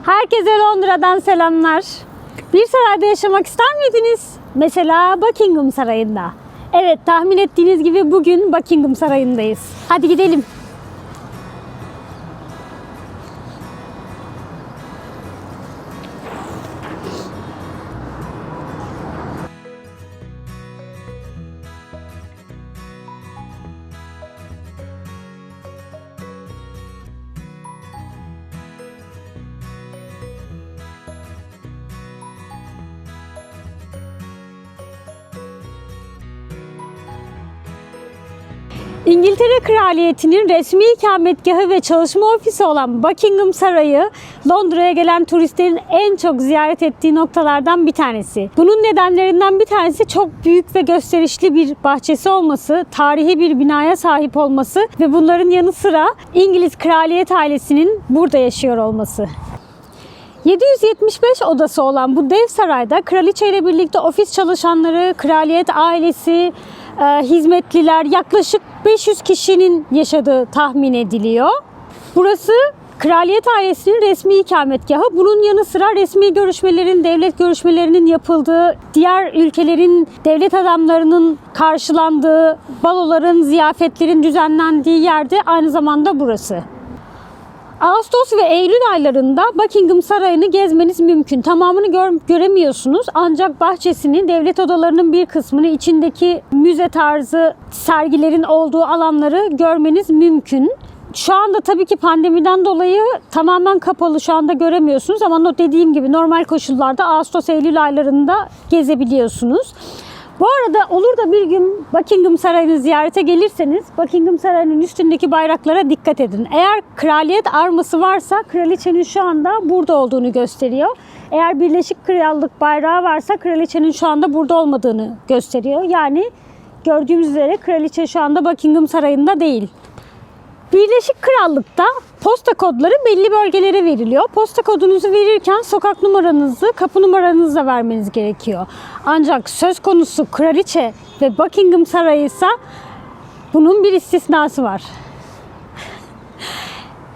Herkese Londra'dan selamlar. Bir sarayda yaşamak ister miydiniz? Mesela Buckingham Sarayı'nda. Evet, tahmin ettiğiniz gibi bugün Buckingham Sarayı'ndayız. Hadi gidelim. İngiltere Kraliyeti'nin resmi ikametgahı ve çalışma ofisi olan Buckingham Sarayı, Londra'ya gelen turistlerin en çok ziyaret ettiği noktalardan bir tanesi. Bunun nedenlerinden bir tanesi çok büyük ve gösterişli bir bahçesi olması, tarihi bir binaya sahip olması ve bunların yanı sıra İngiliz kraliyet ailesinin burada yaşıyor olması. 775 odası olan bu dev sarayda kraliçe ile birlikte ofis çalışanları, kraliyet ailesi, hizmetliler, yaklaşık 500 kişinin yaşadığı tahmin ediliyor. Burası kraliyet ailesinin resmi ikametgahı. Bunun yanı sıra resmi görüşmelerin, devlet görüşmelerinin yapıldığı, diğer ülkelerin devlet adamlarının karşılandığı, baloların, ziyafetlerin düzenlendiği yerde aynı zamanda burası. Ağustos ve Eylül aylarında Buckingham Sarayı'nı gezmeniz mümkün. Tamamını göremiyorsunuz ancak bahçesini, devlet odalarının bir kısmını, içindeki müze tarzı sergilerin olduğu alanları görmeniz mümkün. Şu anda tabii ki pandemiden dolayı tamamen kapalı, şu anda göremiyorsunuz ama dediğim gibi normal koşullarda Ağustos-Eylül aylarında gezebiliyorsunuz. Bu arada olur da bir gün Buckingham Sarayı'nı ziyarete gelirseniz Buckingham Sarayı'nın üstündeki bayraklara dikkat edin. Eğer kraliyet arması varsa kraliçenin şu anda burada olduğunu gösteriyor. Eğer Birleşik Krallık bayrağı varsa kraliçenin şu anda burada olmadığını gösteriyor. Yani gördüğümüz üzere kraliçe şu anda Buckingham Sarayı'nda değil. Birleşik Krallık'ta posta kodları belli bölgelere veriliyor. Posta kodunuzu verirken sokak numaranızı, kapı numaranızı da vermeniz gerekiyor. Ancak söz konusu kraliçe ve Buckingham Sarayı ise bunun bir istisnası var.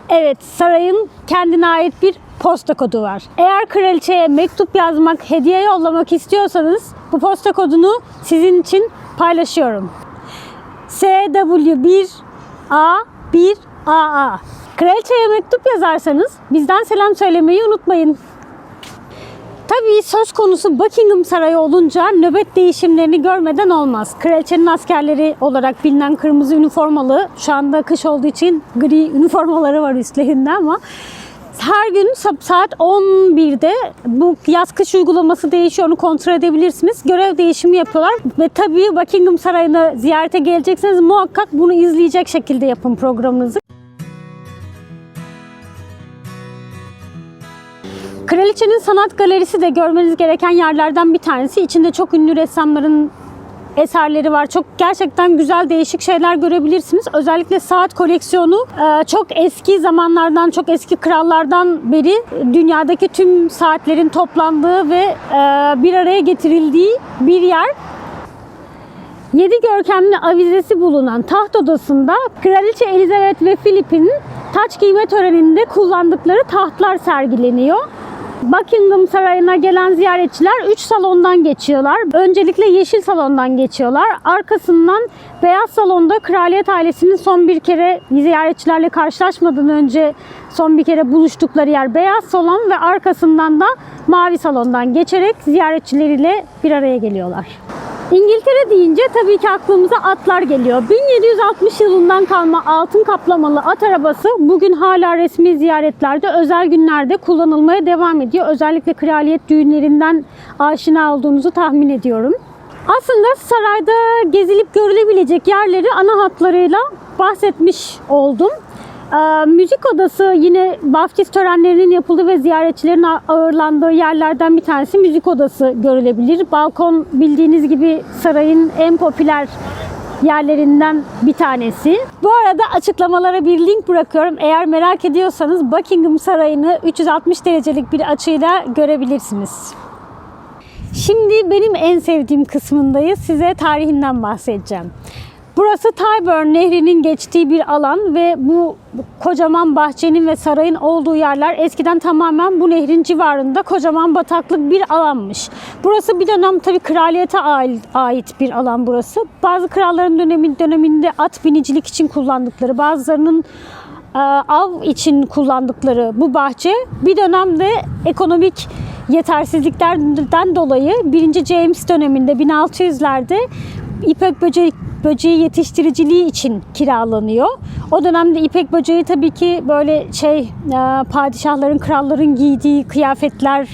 Evet, sarayın kendine ait bir posta kodu var. Eğer kraliçeye mektup yazmak, hediye yollamak istiyorsanız bu posta kodunu sizin için paylaşıyorum. SW1A1AA. Kraliçeye mektup yazarsanız bizden selam söylemeyi unutmayın. Tabii söz konusu Buckingham Sarayı olunca nöbet değişimlerini görmeden olmaz. Kraliçenin askerleri olarak bilinen kırmızı üniformalı, şu anda kış olduğu için gri üniformaları var üstlerinde ama her gün saat 11'de bu yaz-kış uygulaması değişiyor, onu kontrol edebilirsiniz. Görev değişimi yapıyorlar ve tabii Buckingham Sarayı'na ziyarete gelecekseniz muhakkak bunu izleyecek şekilde yapın programınızı. Kraliçenin sanat galerisi de görmeniz gereken yerlerden bir tanesi. İçinde çok ünlü ressamların eserleri var. Çok gerçekten güzel, değişik şeyler görebilirsiniz. Özellikle saat koleksiyonu çok eski zamanlardan, çok eski krallardan beri dünyadaki tüm saatlerin toplandığı ve bir araya getirildiği bir yer. 7 görkemli avizesi bulunan taht odasında Kraliçe Elizabeth ve Philip'in taç giyme töreninde kullandıkları tahtlar sergileniyor. Buckingham Sarayı'na gelen ziyaretçiler 3 salondan geçiyorlar. Öncelikle Yeşil Salon'dan geçiyorlar. Arkasından Beyaz Salon'da kraliyet ailesinin son bir kere ziyaretçilerle karşılaşmadan önce son bir kere buluştukları yer Beyaz Salon ve arkasından da Mavi Salon'dan geçerek ziyaretçileriyle bir araya geliyorlar. İngiltere deyince tabii ki aklımıza atlar geliyor. 1760 yılından kalma altın kaplamalı at arabası bugün hala resmi ziyaretlerde, özel günlerde kullanılmaya devam ediyor. Özellikle kraliyet düğünlerinden aşina olduğunuzu tahmin ediyorum. Aslında sarayda gezilip görülebilecek yerleri ana hatlarıyla bahsetmiş oldum. Müzik odası yine vaftiz törenlerinin yapıldığı ve ziyaretçilerin ağırlandığı yerlerden bir tanesi müzik odası görülebilir. Balkon bildiğiniz gibi sarayın en popüler yerlerinden bir tanesi. Bu arada açıklamalara bir link bırakıyorum. Eğer merak ediyorsanız Buckingham Sarayı'nı 360 derecelik bir açıyla görebilirsiniz. Şimdi benim en sevdiğim kısmındayız. Size tarihinden bahsedeceğim. Burası Tyburn Nehri'nin geçtiği bir alan ve bu kocaman bahçenin ve sarayın olduğu yerler eskiden tamamen bu nehrin civarında kocaman bataklık bir alanmış. Burası bir dönem tabii kraliyete ait bir alan burası. Bazı kralların döneminde at binicilik için kullandıkları, bazılarının av için kullandıkları bu bahçe bir dönemde ekonomik yetersizliklerden dolayı 1. James döneminde 1600'lerde ipek böceği yetiştiriciliği için kiralanıyor. O dönemde ipek böceği tabii ki böyle padişahların, kralların giydiği kıyafetler,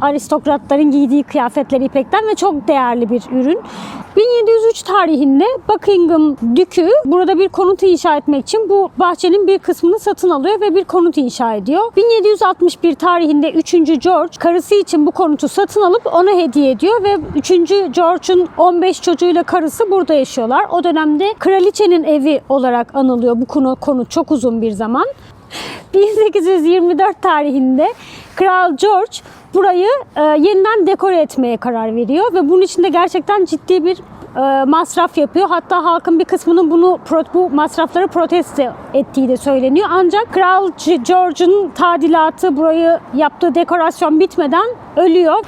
aristokratların giydiği kıyafetler ipekten ve çok değerli bir ürün. 1703 tarihinde Buckingham Dükü burada bir konut inşa etmek için bu bahçenin bir kısmını satın alıyor ve bir konut inşa ediyor. 1761 tarihinde 3. George karısı için bu konutu satın alıp ona hediye ediyor ve 3. George'un 15 çocuğuyla karısı burada yaşıyorlar. O dönemde kraliçenin evi olarak anılıyor bu konut çok uzun bir zaman. 1824 tarihinde Kral George burayı yeniden dekore etmeye karar veriyor ve bunun için de gerçekten ciddi bir masraf yapıyor. Hatta halkın bir kısmının bu masrafları protesto ettiği de söyleniyor. Ancak Kral George'un tadilatı, burayı yaptığı dekorasyon bitmeden ölüyor.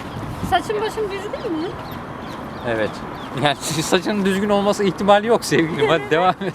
Saçın başın düzgün mü? Evet. Yani saçının düzgün olması ihtimali yok sevgilim. Hadi devam et.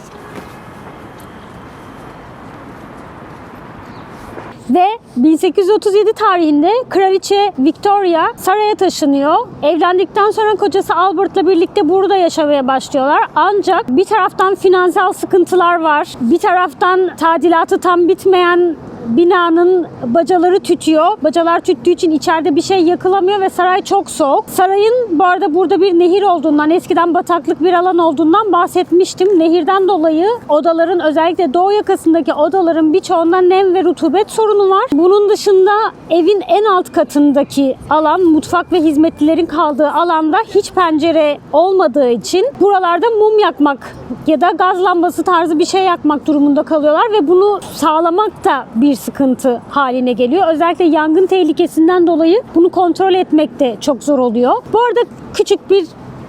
Ve 1837 tarihinde Kraliçe Victoria saraya taşınıyor. Evlendikten sonra kocası Albert'la birlikte burada yaşamaya başlıyorlar. Ancak bir taraftan finansal sıkıntılar var. Bir taraftan tadilatı tam bitmeyen binanın bacaları tütüyor. Bacalar tüttüğü için içeride bir şey yakılamıyor ve saray çok soğuk. Sarayın bu arada burada bir nehir olduğundan, eskiden bataklık bir alan olduğundan bahsetmiştim. Nehirden dolayı odaların, özellikle doğu yakasındaki odaların birçoğunda nem ve rutubet sorunu var. Bunun dışında evin en alt katındaki alan, mutfak ve hizmetlilerin kaldığı alanda hiç pencere olmadığı için buralarda mum yakmak ya da gaz lambası tarzı bir şey yakmak durumunda kalıyorlar ve bunu sağlamak da bir sıkıntı haline geliyor. Özellikle yangın tehlikesinden dolayı bunu kontrol etmek de çok zor oluyor. Bu arada küçük bir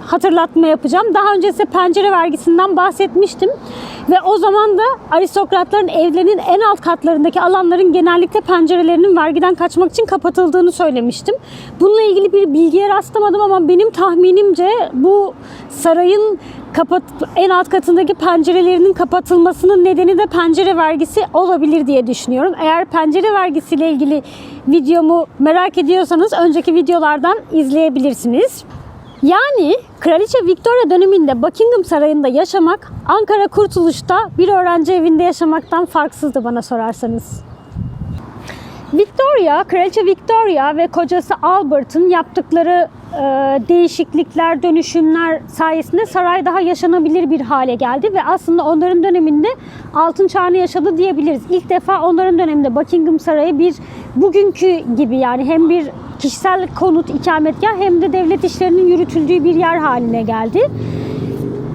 hatırlatma yapacağım. Daha önce size pencere vergisinden bahsetmiştim. Ve o zaman da aristokratların evlerinin en alt katlarındaki alanların genellikle pencerelerinin vergiden kaçmak için kapatıldığını söylemiştim. Bununla ilgili bir bilgiye rastlamadım ama benim tahminimce bu sarayın en alt katındaki pencerelerinin kapatılmasının nedeni de pencere vergisi olabilir diye düşünüyorum. Eğer pencere vergisiyle ilgili videomu merak ediyorsanız önceki videolardan izleyebilirsiniz. Yani Kraliçe Victoria döneminde Buckingham Sarayı'nda yaşamak, Ankara Kurtuluş'ta bir öğrenci evinde yaşamaktan farksızdı bana sorarsanız. Kraliçe Victoria ve kocası Albert'ın yaptıkları değişiklikler, dönüşümler sayesinde saray daha yaşanabilir bir hale geldi ve aslında onların döneminde altın çağını yaşadı diyebiliriz. İlk defa onların döneminde Buckingham Sarayı bir bugünkü gibi, yani hem bir kişisel konut, ikametgah hem de devlet işlerinin yürütüldüğü bir yer haline geldi.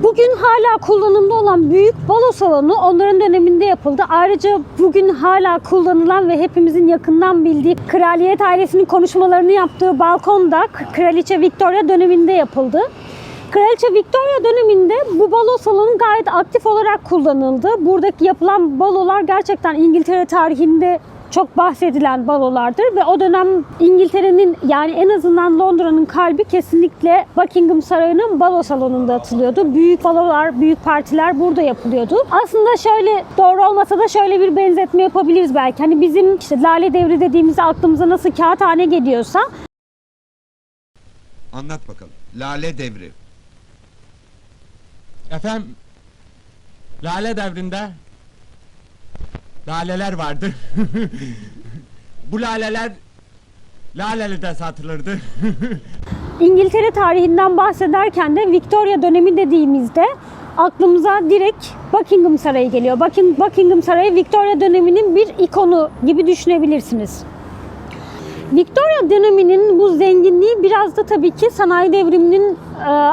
Bugün hala kullanımda olan büyük balo salonu onların döneminde yapıldı. Ayrıca bugün hala kullanılan ve hepimizin yakından bildiği kraliyet ailesinin konuşmalarını yaptığı balkon da Kraliçe Victoria döneminde yapıldı. Kraliçe Victoria döneminde bu balo salonu gayet aktif olarak kullanıldı. Buradaki yapılan balolar gerçekten İngiltere tarihinde çok bahsedilen balolardır ve o dönem İngiltere'nin, yani en azından Londra'nın kalbi kesinlikle Buckingham Sarayı'nın balo salonunda atılıyordu. Büyük balolar, büyük partiler burada yapılıyordu. Aslında şöyle, doğru olmasa da şöyle bir benzetme yapabiliriz belki. Hani bizim işte Lale Devri dediğimizde aklımıza nasıl kağıthane geliyorsa. Anlat bakalım. Lale Devri. Efendim, Lale Devri'nde laleler vardı. Bu laleler Laleli'de satılırdı. İngiltere tarihinden bahsederken de Victoria dönemi dediğimizde aklımıza direkt Buckingham Sarayı geliyor. Buckingham Sarayı Victoria döneminin bir ikonu gibi düşünebilirsiniz. Victoria döneminin bu zenginliği biraz da tabii ki sanayi devriminin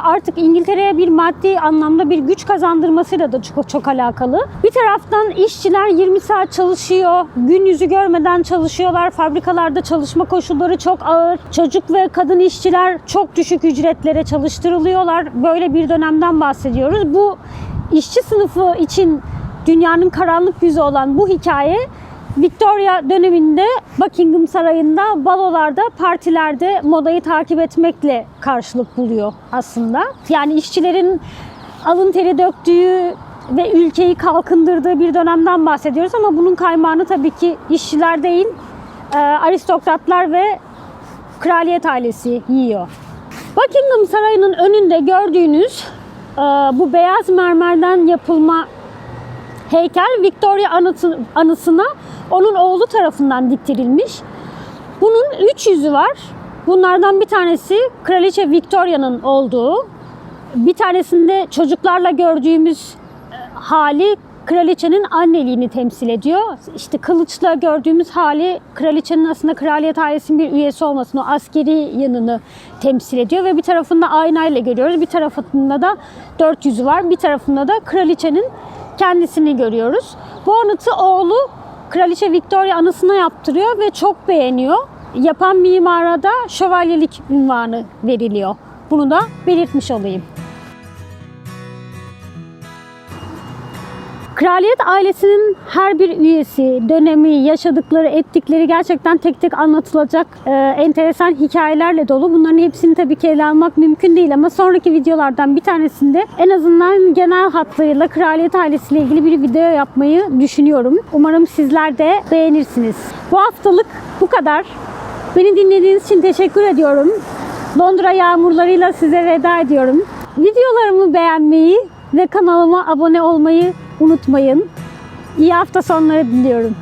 artık İngiltere'ye bir maddi anlamda bir güç kazandırmasıyla da çok alakalı. Bir taraftan işçiler 20 saat çalışıyor, gün yüzü görmeden çalışıyorlar, fabrikalarda çalışma koşulları çok ağır, çocuk ve kadın işçiler çok düşük ücretlere çalıştırılıyorlar. Böyle bir dönemden bahsediyoruz. Bu işçi sınıfı için dünyanın karanlık yüzü olan bu hikaye Victoria döneminde Buckingham Sarayı'nda, balolarda, partilerde modayı takip etmekle karşılık buluyor aslında. Yani işçilerin alın teri döktüğü ve ülkeyi kalkındırdığı bir dönemden bahsediyoruz ama bunun kaymağını tabii ki işçiler değil, aristokratlar ve kraliyet ailesi yiyor. Buckingham Sarayı'nın önünde gördüğünüz bu beyaz mermerden yapılma heykel Victoria anısına onun oğlu tarafından diktirilmiş. Bunun 3 yüzü var. Bunlardan bir tanesi Kraliçe Victoria'nın olduğu. Bir tanesinde çocuklarla gördüğümüz hali kraliçenin anneliğini temsil ediyor. İşte kılıçla gördüğümüz hali kraliçenin aslında kraliyet ailesinin bir üyesi olmasını, o askeri yanını temsil ediyor ve bir tarafında aynayla görüyoruz. Bir tarafında da 4 yüzü var. Bir tarafında da kraliçenin kendisini görüyoruz. Bu anıtı oğlu Kraliçe Victoria anısına yaptırıyor ve çok beğeniyor. Yapan mimara da şövalyelik unvanı veriliyor. Bunu da belirtmiş olayım. Kraliyet ailesinin her bir üyesi, dönemi, yaşadıkları, ettikleri gerçekten tek tek anlatılacak enteresan hikayelerle dolu. Bunların hepsini tabii ki ele almak mümkün değil ama sonraki videolardan bir tanesinde en azından genel hatlarıyla kraliyet ailesiyle ilgili bir video yapmayı düşünüyorum. Umarım sizler de beğenirsiniz. Bu haftalık bu kadar. Beni dinlediğiniz için teşekkür ediyorum. Londra yağmurlarıyla size veda ediyorum. Videolarımı beğenmeyi ve kanalıma abone olmayı unutmayın. İyi hafta sonları diliyorum.